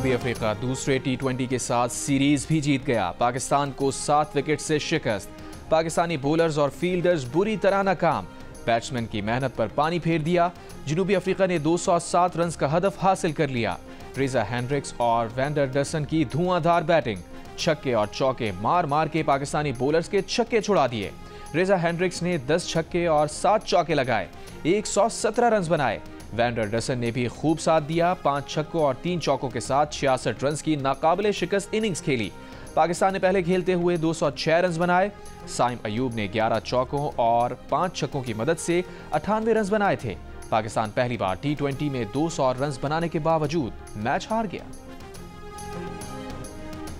जनूबी अफ्रीका दूसरे T20 के साथ सीरीज भी जीत गया। पाकिस्तान को 7 विकेट से शिकस्त। पाकिस्तानी बॉलर्स और फील्डर्स बुरी तरह नाकाम। बैट्समैन की मेहनत पर पानी फेर दिया। जनूबी अफ्रीका ने 207 रन का हदफ हासिल कर लिया। रेजा हेंड्रिक्स और वैंडर डसन की धुआंधार बैटिंग। छक्के और चौके मार मार के पाकिस्तानी बॉलर्स के छक्के छुड़ा दिए। रेजा हेंड्रिक्स ने 10 छक्के और 7 चौके लगाए, 117 रन बनाए। वैंडर डसन ने भी खूब साथ दिया। 5 छक्कों और 3 चौकों के साथ 66 रन की नाकाबिले शिकस्त इनिंग्स खेली। पाकिस्तान ने पहले खेलते हुए 206 रन बनाए। साइम अयूब ने 11 चौकों और 5 छक्कों की मदद से 98 रन बनाए थे। पाकिस्तान पहली बार T20 में 200 रन बनाने के बावजूद मैच हार गया।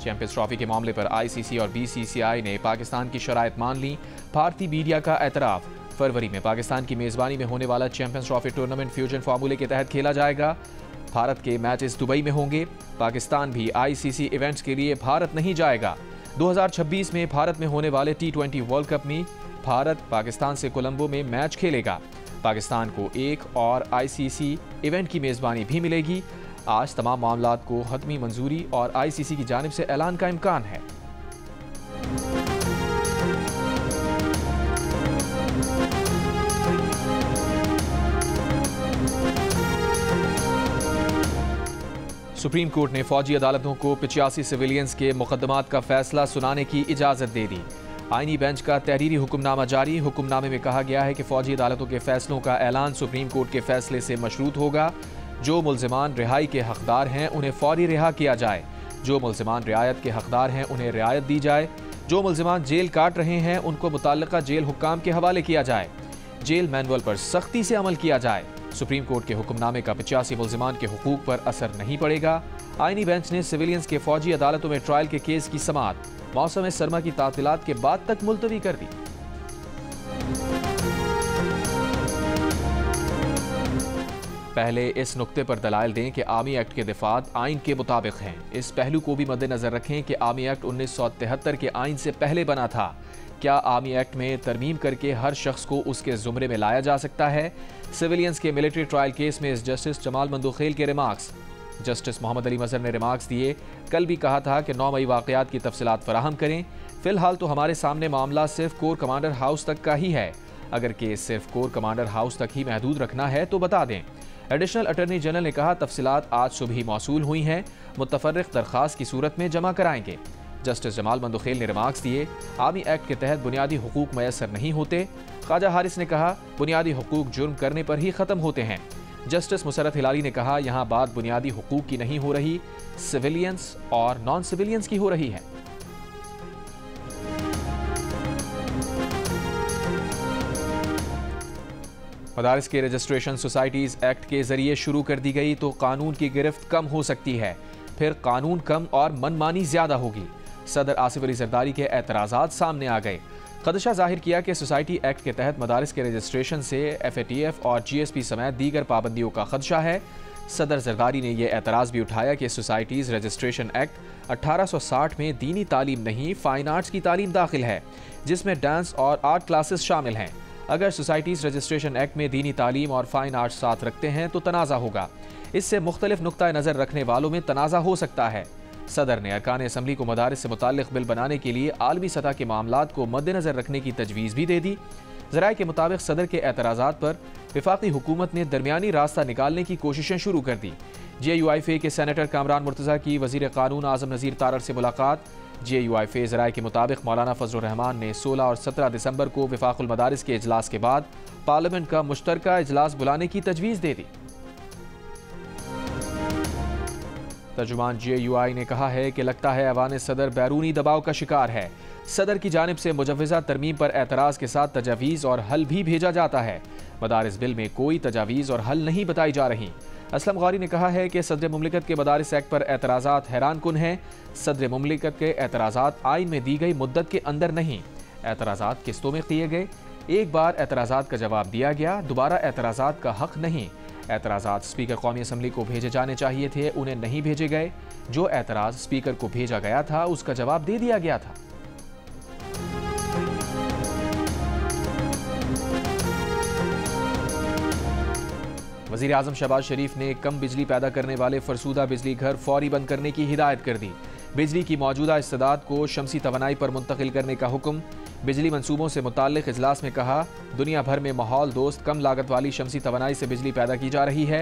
चैंपियंस ट्रॉफी के मामले पर ICC और BCCI ने पाकिस्तान की शराइत मान ली। भारतीय मीडिया का एतराफ। फरवरी में पाकिस्तान की मेजबानी में होने वाला चैंपियंस ट्रॉफी टूर्नामेंट फ्यूजन फार्मूले के तहत खेला जाएगा। भारत के मैचेस दुबई में होंगे। पाकिस्तान भी ICC इवेंट्स के लिए भारत नहीं जाएगा। 2026 में भारत में होने वाले T20 वर्ल्ड कप में भारत पाकिस्तान से कोलंबो में मैच खेलेगा। पाकिस्तान को एक और ICC इवेंट की मेजबानी भी मिलेगी। आज तमाम मामलात को हतमी मंजूरी और ICC की जानिब से ऐलान का इम्कान है। सुप्रीम कोर्ट ने फौजी अदालतों को 85 सिविलियंस के मुकदमात का फैसला सुनाने की इजाजत दे दी। आईनी बेंच का तहरीरी हुक्मनामा जारी। हुक्मनामे में कहा गया है कि फौजी अदालतों के फैसलों का ऐलान सुप्रीम कोर्ट के फैसले से मशरूत होगा। जो मुल्जिमान रिहाई के हकदार हैं उन्हें फौरी रिहा किया जाए। जो मुल्जिमान रियायत के हकदार हैं उन्हें रियायत दी जाए। जो मुल्जिमान जेल काट रहे हैं उनको मुतल्लिका जेल हुक्काम के हवाले किया जाए। जेल मैनुअल पर सख्ती से अमल किया जाए। सुप्रीम कोर्ट के हुक्मनामे का 85 मुल्जिमान के हुकूक पर असर नहीं पड़ेगा। आईनी बेंच ने सिविलियंस के फौजी अदालतों में ट्रायल के केस की समाअत मौसम सरमा की तातीलात के बाद तक मुलतवी कर दी। पहले इस नुक्ते पर दलाइल दें कि आर्मी एक्ट के दिफात आइन के मुताबिक हैं। इस पहलू को भी मद्देनजर रखें कि आर्मी एक्ट 1973 के आइन से पहले बना था। क्या आर्मी एक्ट में तरमीम करके हर शख्स को उसके जुमरे में लाया जा सकता है? सिविलियंस के मिलिट्री ट्रायल केस में जस्टिस जमाल मंदोखेल के रिमार्क्स। जस्टिस मोहम्मद अली मजहर ने रिमार्क्स दिए। कल भी कहा था कि 9 मई वाकयात की तफसीलात फराहम करें। फिलहाल तो हमारे सामने मामला सिर्फ कोर कमांडर हाउस तक का ही है। अगर केस सिर्फ कोर कमांडर हाउस तक ही महदूद रखना है तो बता दें। एडिशनल अटॉर्नी जनरल ने कहा तफसीलात आज सुबह ही मौसूल हुई हैं, मुतफर्रिक दरख्वास्त की सूरत में जमा कराएंगे। जस्टिस जमाल मंदोखेल ने रिमार्क्स दिए। आर्मी एक्ट के तहत बुनियादी हुकूक मैसर नहीं होते। ख्वाजा हारिस ने कहा बुनियादी हुकूक जुर्म करने पर ही ख़त्म होते हैं। जस्टिस मुसरत हिलाली ने कहा यहाँ बात बुनियादी हुकूक की नहीं हो रही, सिविलियंस और नॉन सिविलियंस की हो रही है। मदारिस के रजिस्ट्रेशन सोसाइटीज़ एक्ट के जरिए शुरू कर दी गई तो कानून की गिरफ्त कम हो सकती है, फिर कानून कम और मनमानी ज़्यादा होगी। सदर आसिफ अली जरदारी के एतराज़ात सामने आ गए। खदशा जाहिर किया कि सोसाइटी एक्ट के तहत मदारिस के रजिस्ट्रेशन से FATF और GSP समेत दीगर पाबंदियों का खदशा है। सदर जरदारी ने यह एतराज़ भी उठाया कि सोसाइटीज़ रजिस्ट्रेशन एक्ट 1860 में दीनी तालीम नहीं फ़ाइन आर्ट्स की तालीम दाखिल है, जिसमें डांस और आर्ट क्लासेस शामिल हैं। अगर सोसाइटीज़ रजिस्ट्रेशन एक्ट में दीनी तालीम और फ़ाइन आर्ट्स साथ रखते हैं तो तनाज़ा होगा। इससे मुख्तलिफ नुक्ता नज़र रखने वालों में तनाज़ा हो सकता है। सदर ने अरकान असम्बली को मदारिस से मुताल्लिक़ बिल बनाने के लिए आलमी सतह के मामलात को मद्देनज़र रखने की तजवीज़ भी दे दी। ज़राए के मुताबिक सदर के एतराज़ात पर वफाकी हुकूमत ने दरमियानी रास्ता निकालने की कोशिशें शुरू कर दी। JUIFA के सेनेटर कामरान मुर्तज़ा की वज़ीर क़ानून आज़म नज़ीर तारड़ से मुलाकात। JUIFA ज़राए के मुताबिक मौलाना फजलुर रहमान ने 16 और 17 दिसंबर को वफाकुल मदारिस के इजलास के बाद पार्लियामेंट का मुश्तरका इजलास बुलाने की तजवीज़ दे दी। तर्जुमान JUI ने कहा है कि लगता है ऐवान सदर बैरूनी दबाव का शिकार है। सदर की जानिब से मुजव्वज़ा तरमीम पर एतराज़ के साथ तजावीज़ और हल भी भेजा जाता है। मदारिस बिल में कोई तजावीज़ और हल नहीं बताई जा रही। असलम गौरी ने कहा है कि सदर मुमलिकत के मदारिस एक्ट पर एतराज़ात हैरान कुन हैं। सदर मुमलिकत के एतराज़ात आइन में दी गई मुद्दत के अंदर नहीं, एतराज़ात किस्तों में किए गए। एक बार एतराज़ात का जवाब दिया गया, दोबारा एतराज़ात का हक़ नहीं। एतराज़ात स्पीकर कौमी असम्बली को भेजे जाने चाहिए थे, उन्हें नहीं भेजे गए। जो एतराज़ स्पीकर को भेजा गया था उसका जवाब दे दिया गया था। वज़ीर आज़म शहबाज शरीफ ने कम बिजली पैदा करने वाले फरसूदा बिजली घर फौरी बंद करने की हिदायत कर दी। बिजली की मौजूदा इस्तेदाद को शमसी तवानाई पर मुंतकिल करने का हुक्म। बिजली मंसूबों से मुताल्लिक इजलास में कहा, दुनिया भर में माहौल दोस्त कम लागत वाली शमसी तवानाई से बिजली पैदा की जा रही है।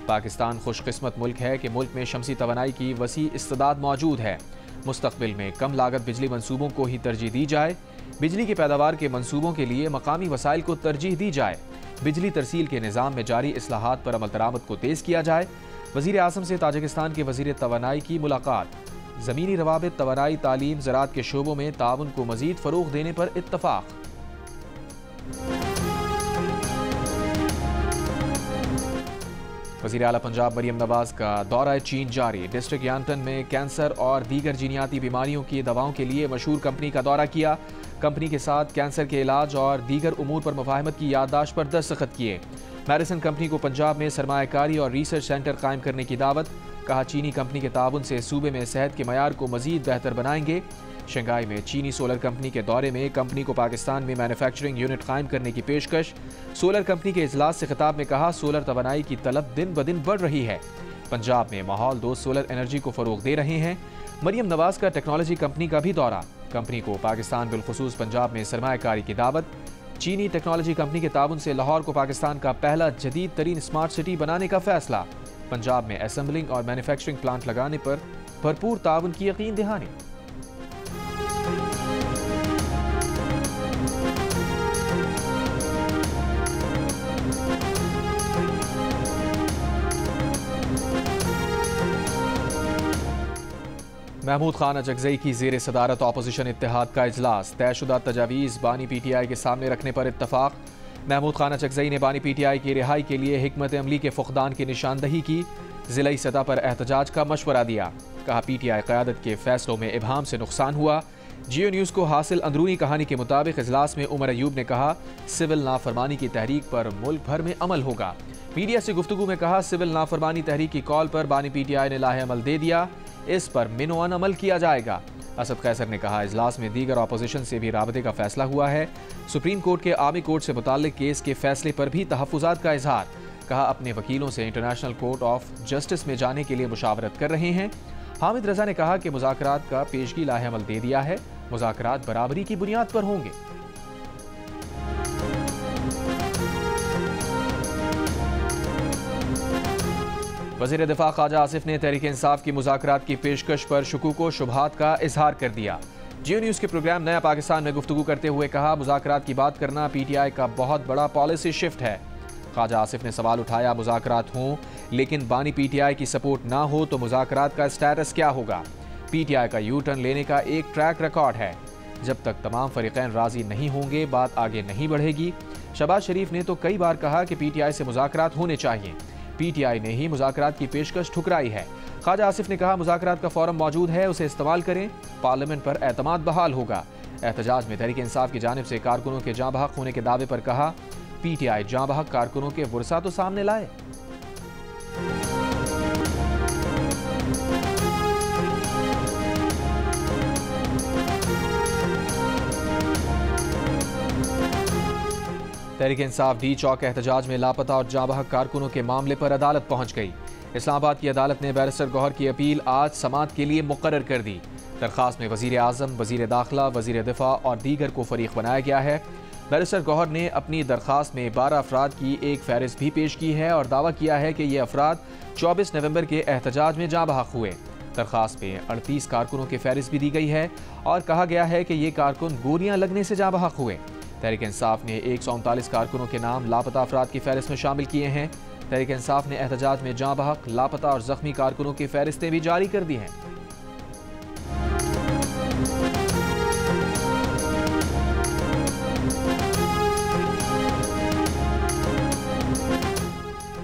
पाकिस्तान खुशकिस्मत मुल्क है कि मुल्क में शमसी तवानाई की वसी इस्तेदाद मौजूद है। मुस्तकबिल में कम लागत बिजली मंसूबों को ही तरजीह दी जाए। बिजली की पैदावार के मंसूबों के लिए मकामी वसाइल को तरजीह दी जाए। बिजली तरसील के निज़ाम में जारी इस्लाहात पर अमल दरामद को तेज़ किया जाए। वज़ीर आज़म से ताजिकिस्तान के वज़ीर तवानाई की मुलाकात। ज़मीनी रवाबित, तवानाई, तालीम, ज़राअत के शोबों में ताउन को मज़ीद फ़रोग़ देने पर इत्तफ़ाक़। वज़ीर आला पंजाब मरियम नवाज का दौरा चीन जारी। डिस्ट्रिक्ट यांटन में कैंसर और दीगर जीनियाती बीमारियों की दवाओं के लिए मशहूर कंपनी का दौरा किया। कंपनी के साथ कैंसर के इलाज और दीगर उमूर पर मुफाहमत की याददाश्त पर दस्तखत किए। मेडिसन कंपनी को पंजाब में सरमायाकारी और रिसर्च सेंटर कायम करने की दावत। कहा, चीनी कंपनी के ताउन से सूबे में सेहत के मयार को मजीद बेहतर बनाएंगे। शंघाई में चीनी सोलर कंपनी के दौरे में कंपनी को पाकिस्तान में मैन्युफैक्चरिंग यूनिट कायम करने की पेशकश। सोलर कंपनी के इजलास से खिताब में कहा, सोलर तवानाई की तलब दिन ब दिन बढ़ रही है। पंजाब में माहौल दोस्त सोलर एनर्जी को फरोग दे रहे हैं। मरियम नवाज का टेक्नोलॉजी कंपनी का भी दौरा। कंपनी को पाकिस्तान बिलखुसूस पंजाब में सरमायाकारी की दावत। चीनी टेक्नोलॉजी कंपनी के ताउन से लाहौर को पाकिस्तान का पहला जदीद तरीन स्मार्ट सिटी बनाने का फैसला। पंजाब में असेंबलिंग और मैन्युफैक्चरिंग प्लांट लगाने पर भरपूर ताउन की यकीन दहानी। महमूद खान अजगज़ई की ज़ेर सदारत अपोजिशन इत्तेहाद का इजलास। तयशुदा तजावीज़ बानी PTI के सामने रखने पर इत्तफाक। महमूद खान अजगज़ई ने बानी PTI की रिहाई के लिए हिकमत अमली के फुकदान की निशानदही की। ज़िलाई सतह पर एहतजाज का मशवरा दिया। कहा, PTI क़यादत के फैसलों में इबहाम से नुकसान हुआ। जियो न्यूज़ को हासिल अंदरूनी कहानी के मुताबिक इजलास में उमर अयूब ने कहा, सिविल नाफरमानी की तहरीक पर मुल्क भर में अमल होगा। मीडिया से गुफ्तगू में कहा, सिविल नाफरमानी तहरीक की कॉल पर बानी PTI ने लाहे अमल दे दिया। इस पर मिनोअन अमल किया जाएगा। असद कैसर ने कहा, इजलास में दीगर अपोजिशन से भी राबते का फैसला हुआ है। सुप्रीम कोर्ट के आर्मी कोर्ट से मुताल्लिक केस के फैसले पर भी तहफ़्फ़ुज़ात का इजहार। कहा, अपने वकीलों से इंटरनेशनल कोर्ट ऑफ जस्टिस में जाने के लिए मुशावरत कर रहे हैं। हामिद रजा ने कहा कि मुज़ाकरात का पेशगी लाहे अमल दे दिया है। मुज़ाकरात बराबरी की बुनियाद पर होंगे। वज़ीर दिफा ख्वाजा आसिफ ने तहरीक इंसाफ की मुज़ाकरात की पेशकश पर शुकूक व शुबहात का इजहार कर दिया। जियो न्यूज़ के प्रोग्राम नया पाकिस्तान में गुफ्तगू करते हुए कहा, मुज़ाकरात की बात करना PTI का बहुत बड़ा पॉलिसी शिफ्ट है। ख्वाजा आसिफ ने सवाल उठाया, मुज़ाकरात हों लेकिन बानी PTI की सपोर्ट ना हो तो मुज़ाकरात का स्टेटस क्या होगा। PTI का यू टर्न लेने का एक ट्रैक रिकॉर्ड है। जब तक तमाम फरीक़ैन राज़ी नहीं होंगे बात आगे नहीं बढ़ेगी। शहबाज शरीफ ने तो कई बार कहा कि PTI से मुज़ाकरात होने चाहिए। PTI ने ही मुज़ाकरात की पेशकश ठुकराई है। ख्वाजा आसिफ ने कहा, मुज़ाकरात का फोरम मौजूद है, उसे इस्तेमाल करें। पार्लियामेंट पर एतमाद बहाल होगा। एहतजाज में तहरीक इंसाफ की जानिब से कारकुनों के जाँ बहक होने के दावे पर कहा, PTI जाँ बहक कारकुनों के वर्सा तो सामने लाए। तहरीक इंसाफ डी चौक एहतजाज में लापता और जाँ बहक कारकुनों के मामले पर अदालत पहुंच गई। इस्लामाबाद की अदालत ने बैरिस्टर गौहर की अपील आज समाअत के लिए मुकर्रर कर दी। दरख्वास्त में वज़ीर आज़म, वज़ीर दाखिला, वज़ीर दिफा और दीगर को फरीक बनाया गया है। बैरिस्टर गौहर ने अपनी दरख्वास्त में 12 अफराद की एक फहरिस्त भी पेश की है और दावा किया है कि ये अफराद 24 नवंबर के एहतजाज में जाँ बहक हुए। दरख्वास्त में 38 कारकुनों की फहरिस्त भी दी गई है और कहा गया है कि ये कारकुन गोलियां लगने से जाँ बहक हुए। तहरीक इंसाफ ने 139 कारकुनों के नाम लापता अफराद की फहरिस्त में शामिल किए हैं। तहरीक इंसाफ ने एहतजाज में जाँ बहक, लापता और जख्मी कारकुनों की फहरिस्तें भी जारी कर दी हैं।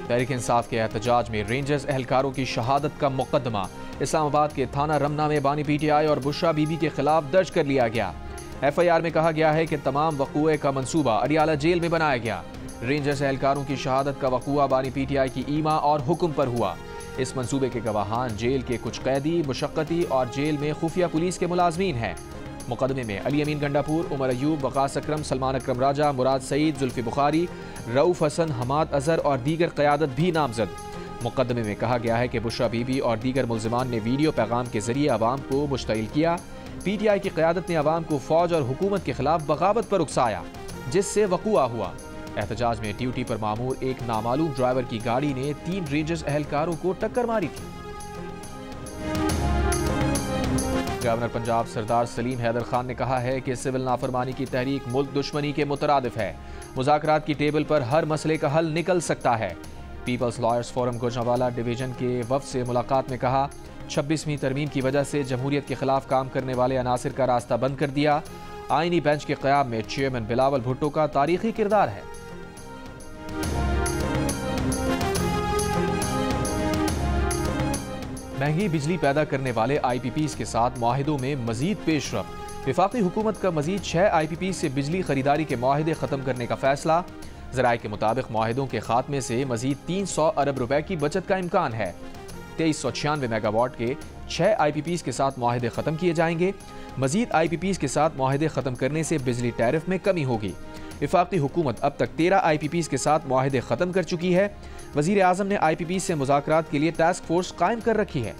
तहरीक इंसाफ के एहतजाज में रेंजर्स एहलकारों की शहादत का मुकदमा इस्लामाबाद के थाना रमना में बानी PTI और बुशरा बीबी के खिलाफ दर्ज कर लिया गया। FIR में कहा गया है कि तमाम वक़ूए का मंसूबा अरियाला जेल में बनाया गया। रेंजर्स एहलकारों की शहादत का वक़ूआ बानी PTI की ईमा और हुक्म पर हुआ। इस मंसूबे के गवाहान जेल के कुछ कैदी, मुशक्क़ती और जेल में खुफिया पुलिस के मुलाजमीन हैं। मुकदमे में अली अमीन गंडापुर, उमर अयूब, वकास अकरम, सलमान अकरम राजा, मुराद सईद, जुल्फी बुखारी, रऊफ हसन, हमाद अजहर और दीगर क़यादत भी नामजद। मुकदमे में कहा गया है कि बुशरा बीबी और दीगर मुल्जिमान ने वीडियो पैगाम के जरिए अवाम को मुश्तइल किया। PTI की क़यादत ने अवाम को फौज और हुकूमत के खिलाफ बगावत पर उकसाया, जिससे वक़ुआ हुआ। एहतजाज में ड्यूटी पर मामूर एक नामालूम ड्राइवर की गाड़ी ने 3 रेंजर्स एहलकारों को टक्कर मारी थी। गवर्नर पंजाब सरदार सलीम हैदर खान ने कहा है कि सिविल नाफरमानी की तहरीक मुल्क दुश्मनी के मुतरादिफ है। मुज़ाकरात की टेबल पर हर मसले का हल निकल सकता है। Peoples lawyers forum Gujranwala division के वफ्द से मुलाकात में कहा, 26वीं तरमीम की वजह से जमहूरियत के खिलाफ काम करने वाले अनासिर का रास्ता बंद कर दिया। आईनी बेंच के क़याम में चेयरमैन बिलावल भुट्टो का तारीखी किरदार है। महंगी बिजली पैदा करने वाले IPPs के साथ मुआहिदों में मजीद पेशरफ। वफाकी हुकूमत का मजीद 6 IPPs से बिजली खरीदारी के मुआहिदे खत्म करने का फैसला। ज़राए के मुताबिक मुआहिदों के खात्मे से मजीद 300 अरब रुपए की बचत का इम्कान है। 2396 मेगावाट के 6 IPPs के साथ मुआहिदे खत्म किए जाएंगे। मजीद IPPs के साथ मुआहिदे खत्म करने से बिजली टैरिफ में कमी होगी। वफाकी हुकूमत अब तक 13 IPPs के साथ मुआहिदे खत्म कर चुकी है। वज़ीर आज़म ने IPPs से मुज़ाकरात के लिए टास्क फोर्स कायम कर रखी है।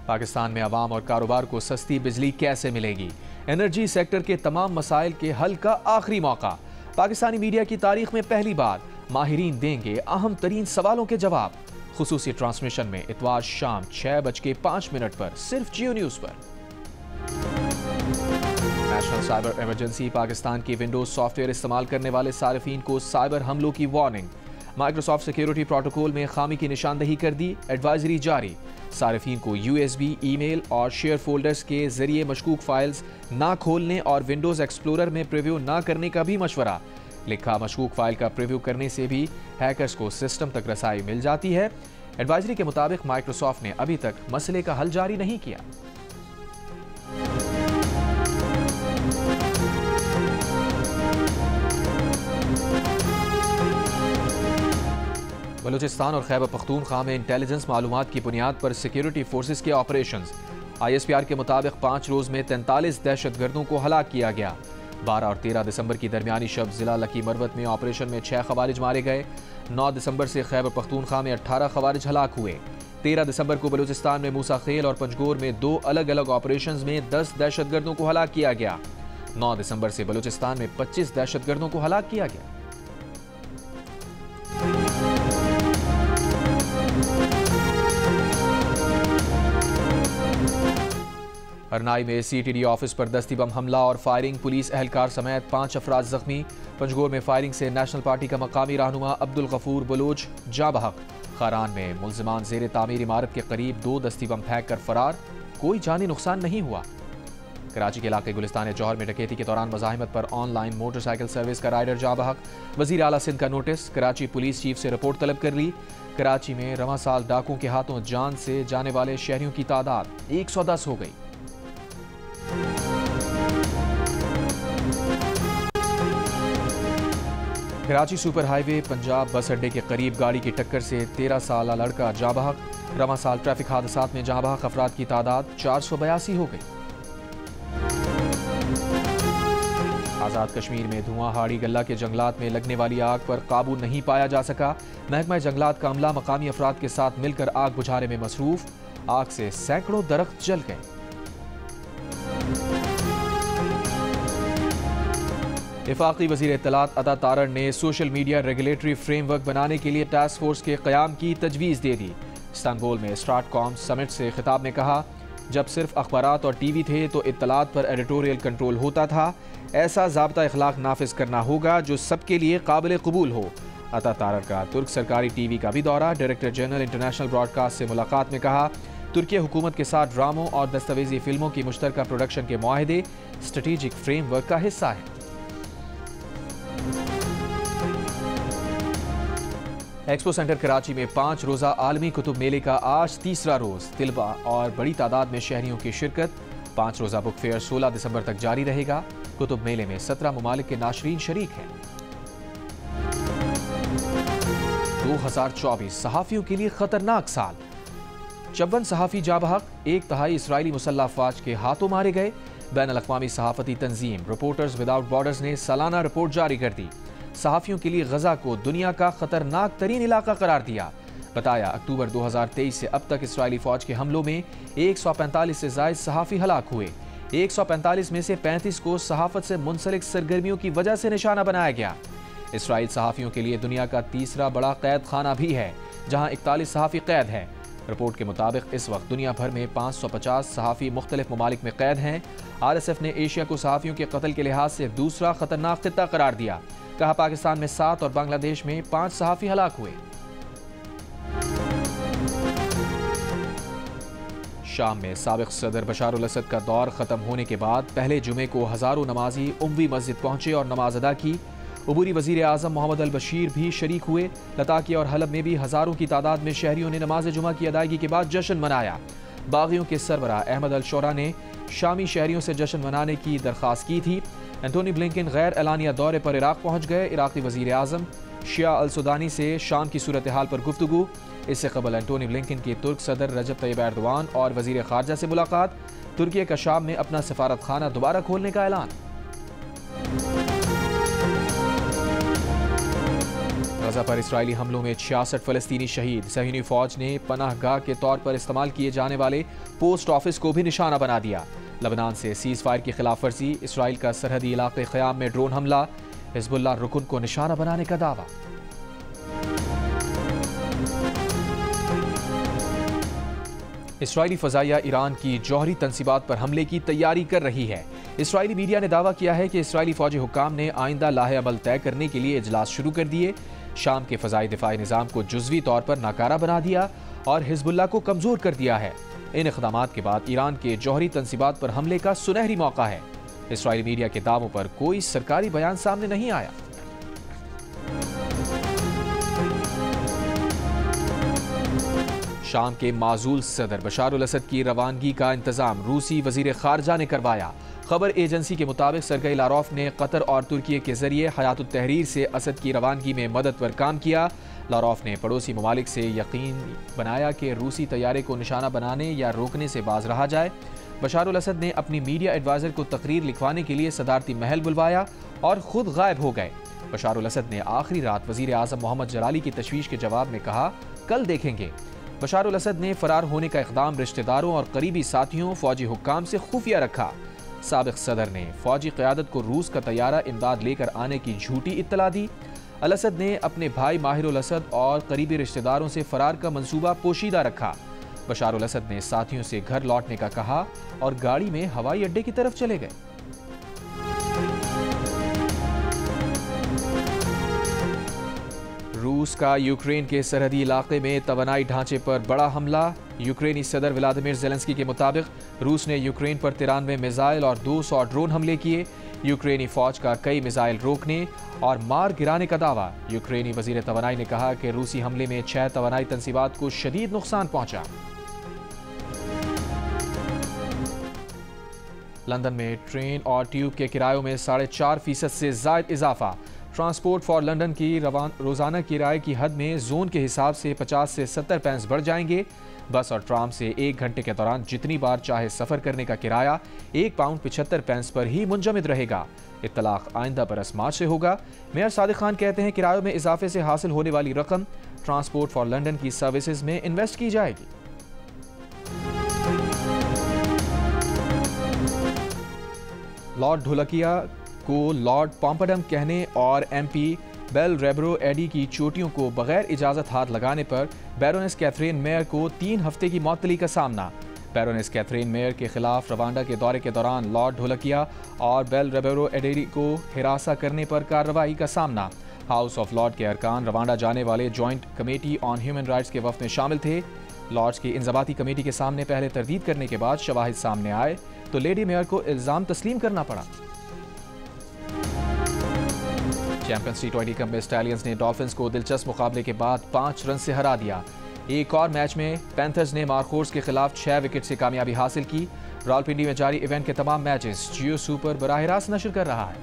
पाकिस्तान में अवाम और कारोबार को सस्ती बिजली कैसे मिलेगी? एनर्जी सेक्टर के तमाम मसाइल के हल का आखिरी मौका। पाकिस्तानी मीडिया की तारीख में पहली बार माहिरीन देंगे अहम तरीन सवालों के जवाब। खुसूसी ट्रांसमिशन में इतवार शाम 6:05 पर सिर्फ जियो न्यूज़ पर। National cyber emergency. पाकिस्तान की विंडोज सॉफ्टवेयर इस्तेमाल करने वाले सार्फिन को साइबर हमलों की वार्निंग। माइक्रोसॉफ्ट सिक्योरिटी प्रोटोकॉल में खामी की निशानदही कर दी। एडवाइजरी जारी। सार्फिन को USB, ईमेल और शेयर फोल्डर्स के जरिए मशकूक फाइल्स ना खोलने और विंडोज एक्सप्लोरर में प्रीव्यू ना करने का भी मशवरा। लिखा, मशकूक फाइल का प्रीव्यू करने से भी हैकर्स को सिस्टम तक रसाई मिल जाती है। एडवाइजरी के मुताबिक माइक्रोसॉफ्ट ने अभी तक मसले का हल जारी नहीं किया। बलूचिस्तान और खैबर पख्तूनख्वा में इंटेलिजेंस मालूमात की बुनियाद पर सिक्योरिटी फोर्सेस के ऑपरेशंस। ISPR के मुताबिक 5 रोज में 43 दहशतगर्दों को हलाक किया गया। 12 और 13 दिसंबर की दरमियानी शब जिला लकी मरवत में ऑपरेशन में 6 खवारिज मारे गए। 9 दिसंबर से खैबर पख्तूनख्वा में 18 खवारिज हलाक हुए। 13 दिसंबर को बलूचिस्तान में मूसा खेल और पंजगोर में 2 अलग अलग ऑपरेशंस में 10 दहशतगर्दों को हलाक किया गया। 9 दिसंबर से बलूचिस्तान में 25 दहशतगर्दों को हलाक किया गया। हरनाई में CTD ऑफिस पर दस्ती बम हमला और फायरिंग। पुलिस एहलकार समेत 5 अफराद जख्मी। पंजगोर में फायरिंग से नेशनल पार्टी का मकामी रहनुमा अब्दुल गफूर बलोच जाँ बहक। खारान में मुल्जिमान ज़ेर तामीर इमारत के करीब 2 दस्ती बम फेंक कर फरार। कोई जानी नुकसान नहीं हुआ। कराची के इलाके गुलिस्तान जौहर में डकैती के दौरान मज़ाहिमत पर ऑनलाइन मोटरसाइकिल सर्विस का राइडर जाँ बहक। वज़ीर आला सिंध का नोटिस। कराची पुलिस चीफ से रिपोर्ट तलब कर ली। कराची में रवां साल डाकुओं के हाथों जान से जाने वाले शहरियों की तादाद 110 हो गई। कराची सुपर हाईवे पंजाब बस अड्डे के करीब गाड़ी की टक्कर से 13 साला लड़का जाँ बहक। रवां साल ट्रैफिक हादसात में जाँ बहक अफराद की तादाद 482 हो गई। आज़ाद कश्मीर में धुआं हाड़ी गल्ला के जंगलात में लगने वाली आग पर काबू नहीं पाया जा सका। महकमा जंगलात का अमला मकामी अफराद के साथ मिलकर आग बुझाने में मसरूफ। आग से सैकड़ों दरख्त जल गए। वफाकी वज़ीर इत्तलात अता तारड़ ने सोशल मीडिया रेगुलेटरी फ्रेमवर्क बनाने के लिए टास्क फोर्स के क़याम की तजवीज़ दे दी। इस्तांबुल में स्टार्टकॉम समिट से खिताब में कहा, जब सिर्फ अखबारात और TV थे तो इत्तलात पर एडिटोरियल कंट्रोल होता था। ऐसा ज़ाब्ता इखलाक नाफिज करना होगा जो सबके लिए काबिल कबूल हो। अता तारड़ का तुर्क सरकारी TV का भी दौरा। डायरेक्टर जनरल इंटरनेशनल ब्रॉडकास्ट से मुलाकात में कहा, तुर्की हुकूमत के साथ ड्रामों और दस्तावेजी फिल्मों की मुश्तरका प्रोडक्शन के मुआहदे स्ट्रेटेजिक फ्रेमवर्क का हिस्सा है। एक्सपो सेंटर कराची में 5 रोज़ा आलमी कुतुब मेले का आज तीसरा रोज़। तिलबा और बड़ी तादाद में शहरियों की शिरकत। 5 रोज़ा बुक फेयर 16 दिसंबर तक जारी रहेगा। कुतुब मेले में 17 ममालिक के नाशरीन शरीक हैं। 2024 सहाफियों के लिए खतरनाक साल। 54 सहाफी जाबहक, 1/3 इसराइली मुसल्लह अफवाज के हाथों मारे गए। बैनुल-अक़वामी सहाफती तंजीम रिपोर्टर्स विदाउट बॉर्डर्स ने सालाना रिपोर्ट जारी कर दी। सहाफियों के लिए गजा को दुनिया का खतरनाक तरीन इलाका करार दिया। बताया अक्टूबर 2023 से अब तक इसराइली फौज के हमलों में 145 से ज्यादा सहाफी हलाक हुए। 145 में से 35 को सहाफत से मुंसलिक सरगर्मियों की वजह से निशाना बनाया गया। इसराइल सहाफियों के लिए दुनिया का तीसरा बड़ा कैद खाना भी है, जहां 41 सहाफी कैद हैं। रिपोर्ट के मुताबिक इस वक्त दुनिया भर में 550 सहाफी मुख्तलिफ ममालिक में कैद हैं। RSF ने एशिया को सहाफियों के कत्ल के लिहाज से दूसरा खतरनाक खित्ता करार दिया। कहा पाकिस्तान में 7 और बांग्लादेश में 5 सहाफी हलाक हुए। शाम में साबिक सदर बशार अल असद का दौर खत्म होने के बाद पहले जुमे को हजारों नमाजी उम्वी मस्जिद पहुंचे और नमाज अदा की। उबूरी वजीर आजम मोहम्मद अल बशीर भी शरीक हुए। लताकिया और हलब में भी हजारों की तादाद में शहरियों ने नमाज जुमा की अदायगी के बाद जश्न मनाया। बागियों के सरबराह अहमद अल शोरा ने शामी शहरियों से जश्न मनाने की दरख्वास्त की थी। एंटोनी ब्लिंकन गैर एलानिया दौरे पर इराक पहुंच गए। इराकी वजीर आजम शिया अल सुदानी से शाम की सूरत हाल पर गुफ्तगू। इससे कबल एंटोनी ब्लिंकन की तुर्क सदर रजब तैयब एर्दोआन और वजीर खारजा से मुलाकात। तुर्की का शाम में अपना सफारत खाना दोबारा खोलने का ऐलान। गजा पर इसराइली हमलों में 66 फलस्तीनी शहीद। सहीनी फौज ने पनाहगाह के तौर पर इस्तेमाल किए जाने वाले पोस्ट ऑफिस को भी निशाना बना दिया। लबनान से सीज फायर की खिलाफ वर्जी। इसराइल का सरहदी इलाके क़याम में ड्रोन हमला। हिजबुल्लाह रुकन को निशाना बनाने का दावा। इसराइली फजाइया ईरान की जौहरी तंसीबात पर हमले की तैयारी कर रही है। इसराइली मीडिया ने दावा किया है कि इसराइली फौजी हुक्काम ने आइंदा लाहे अमल तय करने के लिए इजलास शुरू कर दिए। शाम के फजाई दिफाई निज़ाम को जुज़वी तौर पर नाकारा बना दिया और हिजबुल्लाह को कमज़ोर कर दिया है। इन इक़दामात के बाद ईरान के जौहरी तंसीबात पर हमले का सुनहरी मौका है। इसराइली मीडिया के दावों पर कोई सरकारी बयान सामने नहीं आया। शाम के माजूल सदर बशार अल असद की रवानगी का इंतजाम रूसी वजीर खारजा ने करवाया। खबर एजेंसी के मुताबिक सरगई लारोफ ने कतर और तुर्की के जरिए हयातुत तहरीर से असद की रवानगी में मदद पर काम किया। लारोफ ने पड़ोसी ममालिक से यकीन बनाया कि रूसी तैयारे को निशाना बनाने या रोकने से बाज रहा जाए। बशार अल असद ने अपनी मीडिया एडवाइजर को तकरीर लिखवाने के लिए सदारती महल बुलवाया और खुद गायब हो गए। बशार अल असद ने आखिरी रात वजीर आजम मोहम्मद जलाली की तशवीश के जवाब में कहा, कल देखेंगे। बशार अल असद ने फरार होने का इक़दाम रिश्तेदारों और करीबी साथियों फौजी हुक्काम से खुफिया रखा। साबिक सदर ने फौजी क़यादत को रूस का तैयारा इमदाद लेकर आने की झूठी इत्तला दी। अल असद ने अपने भाई माहिर अल असद और करीबी रिश्तेदारों से फरार का मंसूबा पोशीदा रखा। बशार अल असद ने साथियों से घर लौटने का कहा और गाड़ी में हवाई अड्डे की तरफ चले गए। रूस का यूक्रेन के सरहदी इलाके में तवानाई ढांचे पर बड़ा हमला। यूक्रेनी सदर व्लादिमीर ज़ेलेंस्की के मुताबिक रूस ने यूक्रेन पर 93 मिसाइल और 200 ड्रोन हमले किए। यूक्रेनी फौज का कई मिसाइल रोकने और मार गिराने का दावा। यूक्रेनी वजीर तवानाई ने कहा कि रूसी हमले में 6 तवानाई तंसीबात को शदीद नुकसान पहुंचा। लंदन में ट्रेन और ट्यूब के किरायों में 4.5% से ज़ायद इजाफा। ट्रांसपोर्ट फॉर लंदन की रोज़ाना किराए की हद में जोन के हिसाब से 50 से 70 पैंस बढ़ जाएंगे। बस और ट्राम से 1 घंटे के दौरान जितनी बार चाहे सफ़र करने का किराया £1.75 पैंस पर ही मुंजमद रहेगा। इत्तलाक आइंदा बरस मार्च से होगा। मेयर सादिक खान कहते हैं किरायों में इजाफे से हासिल होने वाली रकम ट्रांसपोर्ट फॉर लंदन की सर्विसेज में इन्वेस्ट की जाएगी। लॉर्ड ढोलकिया को लॉर्ड पॉम्पडम कहने और MP बेलरेबरो एडी की चोटियों को बगैर इजाज़त हाथ लगाने पर बैरोनेस कैथरीन मेयर को 3 हफ्ते की मअतली का सामना। बैरोनेस कैथरीन मेयर के खिलाफ रवांडा के दौरे के दौरान लॉर्ड ढोलकिया और बेलरेबरो एडी को हिरासा करने पर कार्रवाई का सामना। हाउस ऑफ लॉर्ड के अरकान रवांडा जाने वाले joint committee on human rights के वफ़द में शामिल थे। लॉर्ड्स की इंज़बाती कमेटी के सामने पहले तरदीद करने के बाद शवाहिद सामने आए तो लेडी मेयर को इल्ज़ाम तस्लीम करना पड़ा। चैंपियंस T20 कप में स्टैलियंस ने डॉल्फिन्स को दिलचस्प मुकाबले के बाद 5 रन से हरा दिया। एक और मैच में पैंथर्स ने मार्कोर्स के खिलाफ 6 विकेट से कामयाबी हासिल की। रावलपिंडी में जारी इवेंट के तमाम मैचेस जियो सुपर बराह रास्त नशर कर रहा है।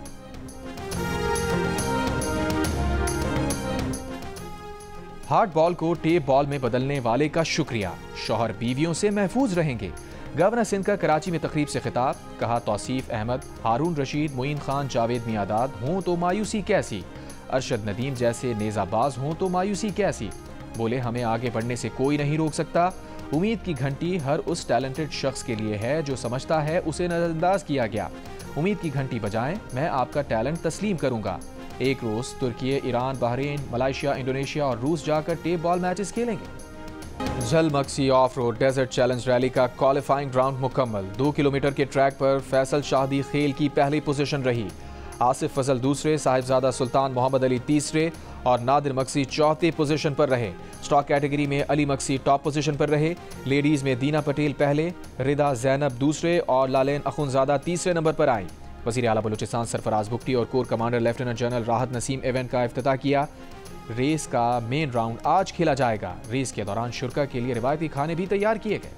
हार्ड बॉल को टेप बॉल में बदलने वाले का शुक्रिया, शौहर बीवियों से महफूज रहेंगे। गवर्नर सिंध का कराची में तकरीब से खिताब, कहा तौसीफ अहमद, हारून रशीद, मोइन खान, जावेद मियादाद हों तो मायूसी कैसी, अरशद नदीम जैसे नेजाबाज हों तो मायूसी कैसी। बोले हमें आगे बढ़ने से कोई नहीं रोक सकता। उम्मीद की घंटी हर उस टैलेंटेड शख्स के लिए है जो समझता है उसे नजरअंदाज किया गया। उम्मीद की घंटी बजाएं, मैं आपका टैलेंट तस्लीम करूंगा। एक रोज तुर्की, ईरान, बहरीन, मलेशिया, इंडोनेशिया और रूस जाकर टेप बॉल मैचेस खेलेंगे। Jhalmagsi off road desert challenge rally का क्वालिफाइंग राउंड मुकम्मल। 2 किलोमीटर के ट्रैक पर फैसल शाहदी खेल की पहली पोजीशन रही, आसिफ फजल दूसरे, साहिबजादा सुल्तान मोहम्मद अली तीसरे और नादिर मक्सी चौथी पोजीशन पर रहे। स्टॉक कैटेगरी में अली मक्सी टॉप पोजीशन पर रहे। लेडीज में दीना पटेल पहले, रिदा जैनब दूसरे और लालेन अखुनजादा तीसरे नंबर पर आई। वज़ीर आला बलूचिस्तान सरफराज बुगटी और कोर कमांडर लेफ्टिनेंट जनरल राहत नसीम इवेंट का इफ्तिताह किया। रेस का मेन राउंड आज खेला जाएगा। रेस के दौरान शुरका के लिए रिवायती खाने भी तैयार किए गए।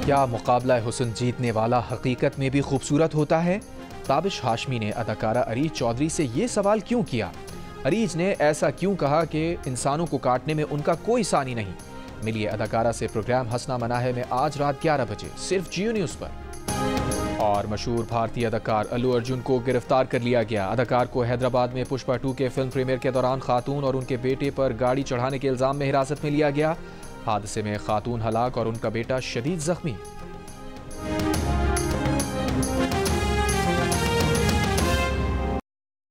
क्या मुकाबला हुस्न जीतने वाला हकीकत में भी खूबसूरत होता है? ताबिश हाशमी ने अदाकारा अरीज चौधरी से ये सवाल क्यों किया? अरीज ने ऐसा क्यों कहा कि इंसानों को काटने में उनका कोई सानी नहीं? मिलिए अदाकारा से प्रोग्राम हंसना मना है में आज रात 11 बजे सिर्फ जियो न्यूज़ पर। और मशहूर भारतीय अदाकार अल्लू अर्जुन को गिरफ्तार कर लिया गया। अदाकार को हैदराबाद में पुष्पा 2 के फिल्म प्रीमियर के दौरान खातून और उनके बेटे पर गाड़ी चढ़ाने के इल्जाम में हिरासत में लिया गया। हादसे में खातून हलाक और उनका बेटा शदीद जख्मी।